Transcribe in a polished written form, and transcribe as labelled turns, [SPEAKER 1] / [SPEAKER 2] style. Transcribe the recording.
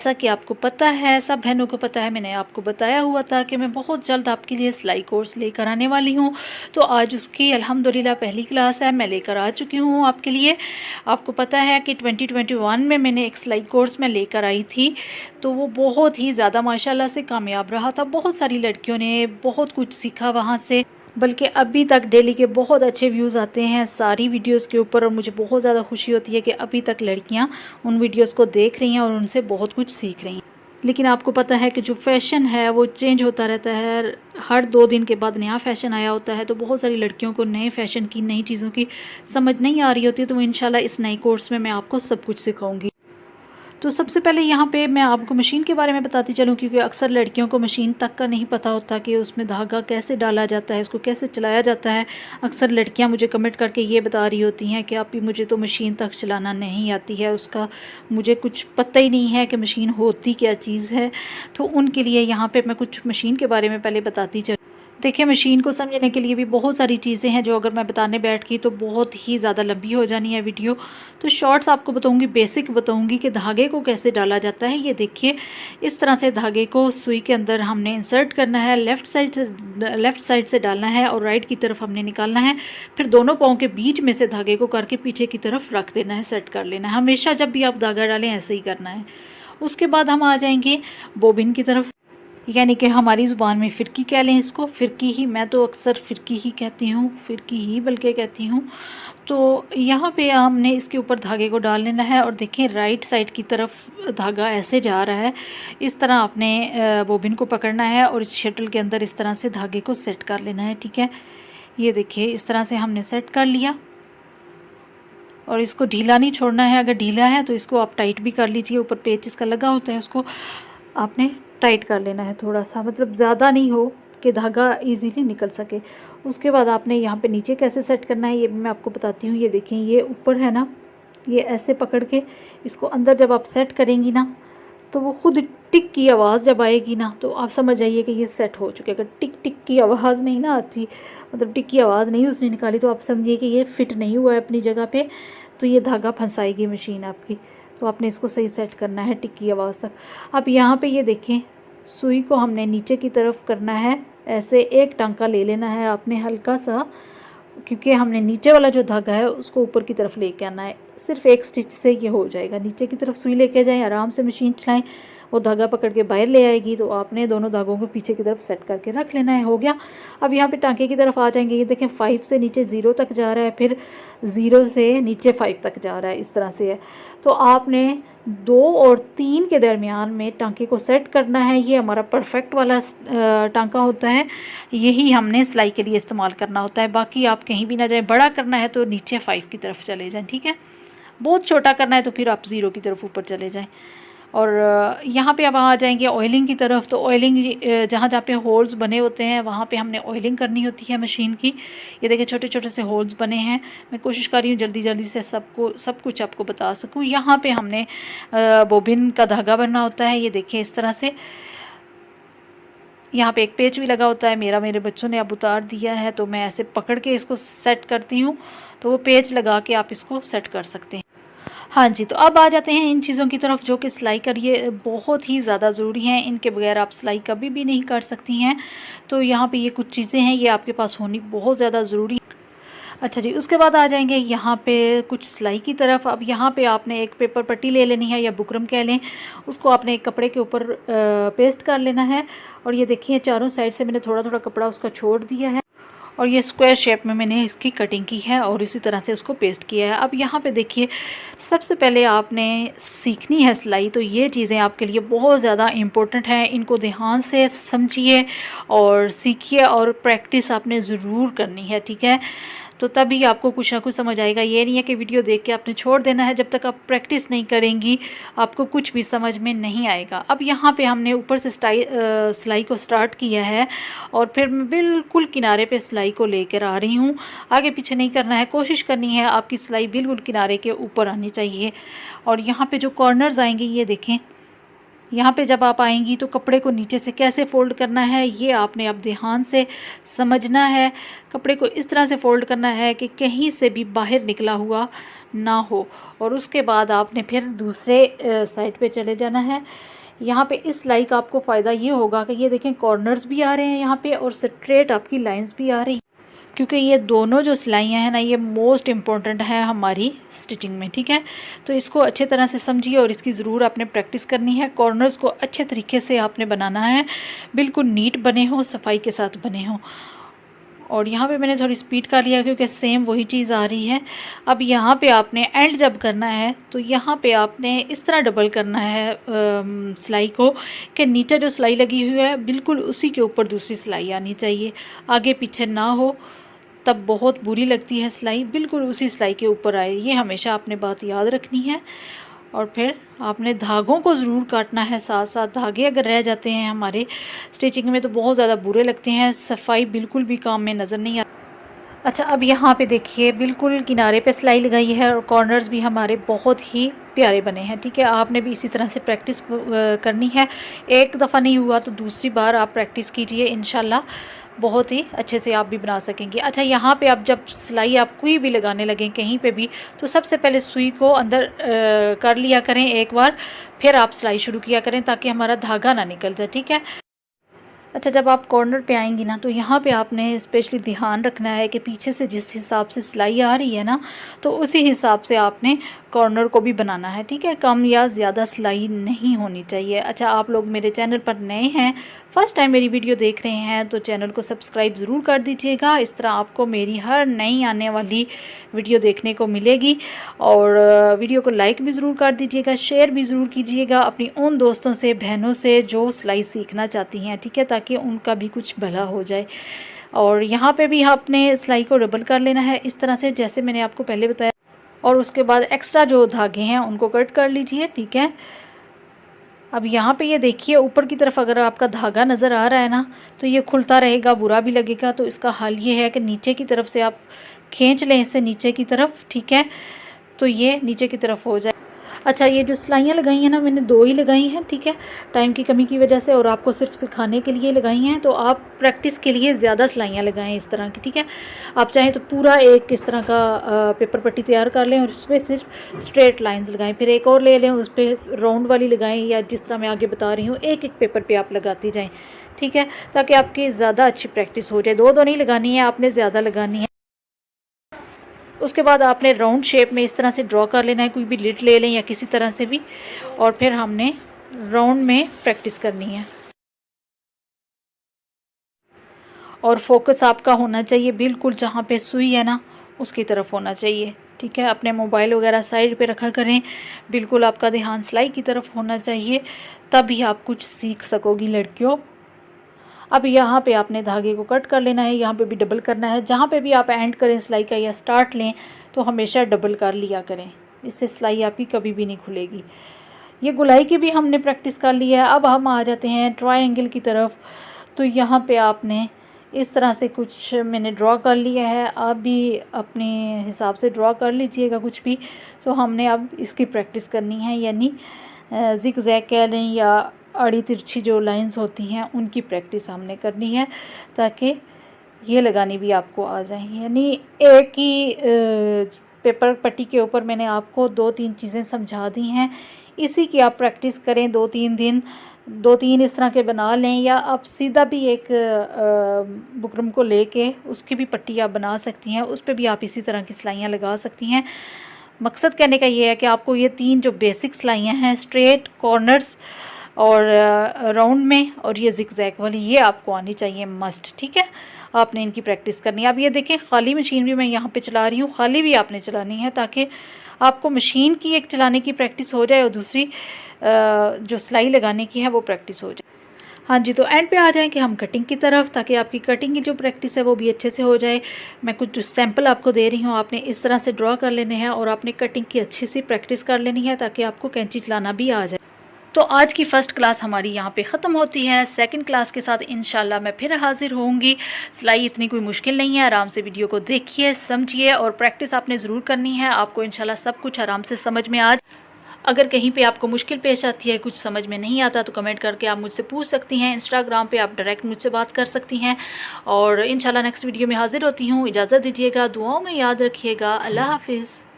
[SPEAKER 1] जैसा कि आपको पता है, सब बहनों को पता है, मैंने आपको बताया हुआ था कि मैं बहुत जल्द आपके लिए सिलाई कोर्स लेकर आने वाली हूँ। तो आज उसकी अल्हम्दुलिल्लाह पहली क्लास है, मैं लेकर आ चुकी हूँ आपके लिए। आपको पता है कि 2021 में मैंने एक सिलाई कोर्स में लेकर आई थी, तो वो बहुत ही ज़्यादा माशाल्लाह से कामयाब रहा था। बहुत सारी लड़कियों ने बहुत कुछ सीखा वहाँ से, बल्कि अभी तक डेली के बहुत अच्छे व्यूज़ आते हैं सारी वीडियोस के ऊपर, और मुझे बहुत ज़्यादा खुशी होती है कि अभी तक लड़कियां उन वीडियोस को देख रही हैं और उनसे बहुत कुछ सीख रही हैं। लेकिन आपको पता है कि जो फ़ैशन है वो चेंज होता रहता है, हर 2 दिन के बाद नया फ़ैशन आया होता है। तो बहुत सारी लड़कियों को नए फ़ैशन की, नई चीज़ों की समझ नहीं आ रही होती, तो इंशाल्लाह इस नए कोर्स में मैं आपको सब कुछ सिखाऊंगी। तो सबसे पहले यहाँ पे मैं आपको मशीन के बारे में बताती चलूँ, क्योंकि अक्सर लड़कियों को मशीन तक का नहीं पता होता कि उसमें धागा कैसे डाला जाता है, उसको कैसे चलाया जाता है। अक्सर लड़कियाँ मुझे कमेंट करके ये बता रही होती हैं कि आप मुझे तो मशीन तक चलाना नहीं आती है, उसका मुझे कुछ पता ही नहीं है कि मशीन होती क्या चीज़ है। तो उनके लिए यहाँ पर मैं कुछ मशीन के बारे में पहले बताती चलूँ। देखिए, मशीन को समझने के लिए भी बहुत सारी चीज़ें हैं जो अगर मैं बताने बैठ गई तो बहुत ही ज़्यादा लंबी हो जानी है वीडियो। तो शॉर्ट्स आपको बताऊंगी, बेसिक बताऊंगी कि धागे को कैसे डाला जाता है। ये देखिए, इस तरह से धागे को सुई के अंदर हमने इंसर्ट करना है, लेफ़्ट साइड से डालना है और राइट की तरफ हमने निकालना है। फिर दोनों पाँव के बीच में से धागे को करके पीछे की तरफ रख देना है, सेट कर लेना है। हमेशा जब भी आप धागा डालें ऐसे ही करना है। उसके बाद हम आ जाएंगे बोबिन की तरफ, यानी कि हमारी ज़ुबान में फ़िरकी कह लें इसको, फ़िरकी ही, मैं तो अक्सर फ़िरकी ही कहती हूँ, फ़िरकी ही बल्कि कहती हूँ। तो यहाँ पे हमने इसके ऊपर धागे को डाल लेना है और देखें राइट साइड की तरफ धागा ऐसे जा रहा है। इस तरह आपने बोबिन को पकड़ना है और इस शटल के अंदर इस तरह से धागे को सेट कर लेना है, ठीक है। ये देखिए, इस तरह से हमने सेट कर लिया और इसको ढीला नहीं छोड़ना है। अगर ढीला है तो इसको आप टाइट भी कर लीजिए, ऊपर पेच इसका लगा होता है, उसको आपने टाइट कर लेना है थोड़ा सा, मतलब ज़्यादा नहीं हो कि धागा इजीली निकल सके। उसके बाद आपने यहाँ पे नीचे कैसे सेट करना है ये भी मैं आपको बताती हूँ। ये देखें, ये ऊपर है ना, ये ऐसे पकड़ के इसको अंदर जब आप सेट करेंगी ना, तो वो खुद टिक की आवाज़ जब आएगी ना, तो आप समझ जाइए कि ये सेट हो चुके। अगर टिक टिक की आवाज़ नहीं ना आती, मतलब टिक की आवाज़ नहीं उसने निकाली, तो आप समझिए कि ये फिट नहीं हुआ है अपनी जगह पे, तो ये धागा फंसाएगी मशीन आपकी। तो आपने इसको सही सेट करना है टिक की आवाज़ तक। अब यहाँ पे ये देखें, सुई को हमने नीचे की तरफ करना है, ऐसे एक टांका ले लेना है आपने हल्का सा, क्योंकि हमने नीचे वाला जो धागा है उसको ऊपर की तरफ लेके आना है। सिर्फ एक स्टिच से ये हो जाएगा। नीचे की तरफ सुई लेके जाएं, आराम से मशीन चलाएं, वो धागा पकड़ के बाहर ले आएगी। तो आपने दोनों धागों को पीछे की तरफ सेट करके रख लेना है, हो गया। अब यहाँ पे टांके की तरफ आ जाएंगे। ये देखें, 5 से नीचे 0 तक जा रहा है, फिर 0 से नीचे 5 तक जा रहा है, इस तरह से है। तो आपने 2 और 3 के दरमियान में टांके को सेट करना है। ये हमारा परफेक्ट वाला टांका होता है, यही हमने सिलाई के लिए इस्तेमाल करना होता है। बाकी आप कहीं भी ना जाए, बड़ा करना है तो नीचे 5 की तरफ चले जाएं, ठीक है। बहुत छोटा करना है तो फिर आप 0 की तरफ ऊपर चले जाएं। और यहाँ पे अब आ जाएंगे ऑयलिंग की तरफ। तो ऑयलिंग जहाँ जहाँ पे होल्स बने होते हैं वहाँ पे हमने ऑयलिंग करनी होती है मशीन की। ये देखिए, छोटे छोटे से होल्स बने हैं। मैं कोशिश कर रही हूँ जल्दी जल्दी से सब कुछ आपको बता सकूँ। यहाँ पे हमने बोबिन का धागा बनना होता है। ये देखिए, इस तरह से यहाँ पे एक पेच भी लगा होता है। मेरे बच्चों ने अब उतार दिया है, तो मैं ऐसे पकड़ के इसको सेट करती हूँ, तो वो पेच लगा के आप इसको सेट कर सकते हैं। हाँ जी, तो अब आ जाते हैं इन चीज़ों की तरफ जो कि सिलाई करिए बहुत ही ज़्यादा ज़रूरी हैं। इनके बगैर आप सिलाई कभी भी नहीं कर सकती हैं। तो यहाँ पे ये कुछ चीज़ें हैं, ये आपके पास होनी बहुत ज़्यादा ज़रूरी है। अच्छा जी, उसके बाद आ जाएंगे यहाँ पे कुछ सिलाई की तरफ। अब यहाँ पे आपने एक पेपर पट्टी ले लेनी है या बुकरम कह लें, उसको आपने एक कपड़े के ऊपर पेस्ट कर लेना है। और ये देखिए, चारों साइड से मैंने थोड़ा थोड़ा कपड़ा उसका छोड़ दिया है और ये स्क्वायर शेप में मैंने इसकी कटिंग की है और इसी तरह से उसको पेस्ट किया है। अब यहाँ पे देखिए, सबसे पहले आपने सीखनी है सिलाई, तो ये चीज़ें आपके लिए बहुत ज़्यादा इम्पोर्टेंट हैं। इनको ध्यान से समझिए और सीखिए और प्रैक्टिस आपने ज़रूर करनी है, ठीक है। तो तभी आपको कुछ ना कुछ समझ आएगा। ये नहीं है कि वीडियो देख के आपने छोड़ देना है। जब तक आप प्रैक्टिस नहीं करेंगी आपको कुछ भी समझ में नहीं आएगा। अब यहाँ पे हमने ऊपर से सिलाई को स्टार्ट किया है और फिर मैं बिल्कुल किनारे पे सिलाई को लेकर आ रही हूँ। आगे पीछे नहीं करना है, कोशिश करनी है आपकी सिलाई बिल्कुल किनारे के ऊपर आनी चाहिए। और यहाँ पे जो कॉर्नर्स आएंगे, ये देखें, यहाँ पे जब आप आएंगी तो कपड़े को नीचे से कैसे फ़ोल्ड करना है ये आपने अब ध्यान से समझना है। कपड़े को इस तरह से फ़ोल्ड करना है कि कहीं से भी बाहर निकला हुआ ना हो। और उसके बाद आपने फिर दूसरे साइड पे चले जाना है। यहाँ पे इस सिलाई का आपको फ़ायदा ये होगा कि ये देखें कॉर्नर्स भी आ रहे हैं यहाँ पे और स्ट्रेट आपकी लाइंस भी आ रही हैं, क्योंकि ये दोनों जो सिलाइयाँ हैं ना ये मोस्ट इम्पॉर्टेंट है हमारी स्टिचिंग में। ठीक है, तो इसको अच्छे तरह से समझिए और इसकी ज़रूर आपने प्रैक्टिस करनी है। कॉर्नर्स को अच्छे तरीके से आपने बनाना है, बिल्कुल नीट बने हो, सफाई के साथ बने हो। और यहाँ पे मैंने थोड़ी स्पीड कर लिया क्योंकि सेम वही चीज़ आ रही है। अब यहाँ पे आपने एंड जब करना है तो यहाँ पे आपने इस तरह डबल करना है सिलाई को कि नीचे जो सिलाई लगी हुई है बिल्कुल उसी के ऊपर दूसरी सिलाई आनी चाहिए, आगे पीछे ना हो, तब बहुत बुरी लगती है सिलाई। बिल्कुल उसी सिलाई के ऊपर आए, ये हमेशा आपने बात याद रखनी है। और फिर आपने धागों को ज़रूर काटना है साथ साथ। धागे अगर रह जाते हैं हमारे स्टिचिंग में तो बहुत ज़्यादा बुरे लगते हैं, सफाई बिल्कुल भी काम में नज़र नहीं आती। अच्छा, अब यहाँ पे देखिए बिल्कुल किनारे पे सिलाई लगाई है और कॉर्नर्स भी हमारे बहुत ही प्यारे बने हैं। ठीक है, आपने भी इसी तरह से प्रैक्टिस करनी है। एक दफ़ा नहीं हुआ तो दूसरी बार आप प्रैक्टिस कीजिए, इंशाल्लाह बहुत ही अच्छे से आप भी बना सकेंगे। अच्छा, यहाँ पे आप जब सिलाई आप कोई भी लगाने लगें कहीं पे भी तो सबसे पहले सुई को अंदर कर लिया करें एक बार, फिर आप सिलाई शुरू किया करें ताकि हमारा धागा ना निकल जाए। ठीक है। अच्छा, जब आप कॉर्नर पे आएंगी ना तो यहाँ पे आपने स्पेशली ध्यान रखना है कि पीछे से जिस हिसाब से सिलाई आ रही है ना तो उसी हिसाब से आपने कॉर्नर को भी बनाना है। ठीक है, कम या ज़्यादा सिलाई नहीं होनी चाहिए। अच्छा, आप लोग मेरे चैनल पर नए हैं, फर्स्ट टाइम मेरी वीडियो देख रहे हैं तो चैनल को सब्सक्राइब ज़रूर कर दीजिएगा। इस तरह आपको मेरी हर नई आने वाली वीडियो देखने को मिलेगी। और वीडियो को लाइक भी ज़रूर कर दीजिएगा, शेयर भी ज़रूर कीजिएगा अपनी उन दोस्तों से, बहनों से जो सिलाई सीखना चाहती हैं। ठीक है, ताकि उनका भी कुछ भला हो जाए। और यहाँ पे भी आपने सिलाई को डबल कर लेना है इस तरह से जैसे मैंने आपको पहले बताया। और उसके बाद एक्स्ट्रा जो धागे हैं उनको कट कर लीजिए। ठीक है, अब यहाँ पे ये देखिए ऊपर की तरफ अगर आपका धागा नज़र आ रहा है ना तो ये खुलता रहेगा, बुरा भी लगेगा। तो इसका हल ये है कि नीचे की तरफ से आप खींच लें इसे नीचे की तरफ। ठीक है, तो ये नीचे की तरफ हो जाए। अच्छा, ये जो सिलाइयाँ लगाई हैं ना मैंने 2 ही लगाई हैं। ठीक है, टाइम की कमी की वजह से, और आपको सिर्फ सिखाने के लिए लगाई हैं। तो आप प्रैक्टिस के लिए ज़्यादा सिलाइयाँ लगाएं इस तरह की। ठीक है, आप चाहें तो पूरा एक इस तरह का पेपर पट्टी तैयार कर लें और उस पर सिर्फ स्ट्रेट लाइंस लगाएं, फिर एक और ले लें उस पर राउंड वाली लगाएं, या जिस तरह मैं आगे बता रही हूँ एक एक पेपर पर आप लगाती जाएँ। ठीक है, ताकि आपकी ज़्यादा अच्छी प्रैक्टिस हो जाए। 2 नहीं लगानी है आपने, ज़्यादा लगानी है। उसके बाद आपने राउंड शेप में इस तरह से ड्रॉ कर लेना है, कोई भी लिट ले लें या किसी तरह से भी, और फिर हमने राउंड में प्रैक्टिस करनी है। और फोकस आपका होना चाहिए बिल्कुल जहाँ पे सुई है ना उसकी तरफ होना चाहिए। ठीक है, अपने मोबाइल वगैरह साइड पे रखा करें, बिल्कुल आपका ध्यान सिलाई की तरफ होना चाहिए, तभी आप कुछ सीख सकोगी लड़कियों। अब यहाँ पे आपने धागे को कट कर लेना है, यहाँ पे भी डबल करना है। जहाँ पे भी आप एंड करें सिलाई का या स्टार्ट लें तो हमेशा डबल कर लिया करें, इससे सिलाई आपकी कभी भी नहीं खुलेगी। ये गुलाई की भी हमने प्रैक्टिस कर ली है। अब हम आ जाते हैं ट्रायंगल की तरफ। तो यहाँ पे आपने इस तरह से कुछ मैंने ड्रॉ कर लिया है, आप भी अपने हिसाब से ड्रॉ कर लीजिएगा कुछ भी। तो हमने अब इसकी प्रैक्टिस करनी है, यानी ज़िग ज़ैग कह लें या आड़ी तिरछी जो लाइंस होती हैं उनकी प्रैक्टिस हमने करनी है, ताकि ये लगानी भी आपको आ जाए। यानी एक ही पेपर पट्टी के ऊपर मैंने आपको 2-3 चीज़ें समझा दी हैं, इसी की आप प्रैक्टिस करें 2-3 दिन। 2-3 इस तरह के बना लें, या आप सीधा भी एक बुकरम को लेके उसकी भी पट्टी आप बना सकती हैं, उस पर भी आप इसी तरह की सिलाइयाँ लगा सकती हैं। मकसद कहने का ये है कि आपको ये 3 जो बेसिक सिलाइयाँ हैं, स्ट्रेट, कॉर्नर्स और राउंड में, और ये ज़िग-ज़ैग वाली, ये आपको आनी चाहिए मस्ट। ठीक है, आपने इनकी प्रैक्टिस करनी है। अब ये देखें खाली मशीन भी मैं यहाँ पे चला रही हूँ, खाली भी आपने चलानी है ताकि आपको मशीन की एक चलाने की प्रैक्टिस हो जाए और दूसरी जो सिलाई लगाने की है वो प्रैक्टिस हो जाए। हाँ जी, तो एंड पे आ जाएं कि हम कटिंग की तरफ, ताकि आपकी कटिंग की जो प्रैक्टिस है वो भी अच्छे से हो जाए। मैं कुछ सैंपल आपको दे रही हूँ, आपने इस तरह से ड्रॉ कर लेने हैं और आपने कटिंग की अच्छी सी प्रैक्टिस कर लेनी है ताकि आपको कैंची चलाना भी आ जाए। तो आज की फ़र्स्ट क्लास हमारी यहाँ पे ख़त्म होती है। सेकंड क्लास के साथ इंशाल्लाह मैं फिर हाज़िर होंगी। सिलाई इतनी कोई मुश्किल नहीं है, आराम से वीडियो को देखिए, समझिए और प्रैक्टिस आपने ज़रूर करनी है, आपको इंशाल्लाह सब कुछ आराम से समझ में आ अगर कहीं पे आपको मुश्किल पेश आती है, कुछ समझ में नहीं आता, तो कमेंट करके आप मुझसे पूछ सकती हैं। इंस्टाग्राम पे आप डायरेक्ट मुझसे बात कर सकती हैं। और इंशाल्लाह नेक्स्ट वीडियो में हाज़िर होती हूँ। इजाज़त दीजिएगा, दुआओं में याद रखिएगा। अल्लाह हाफिज़।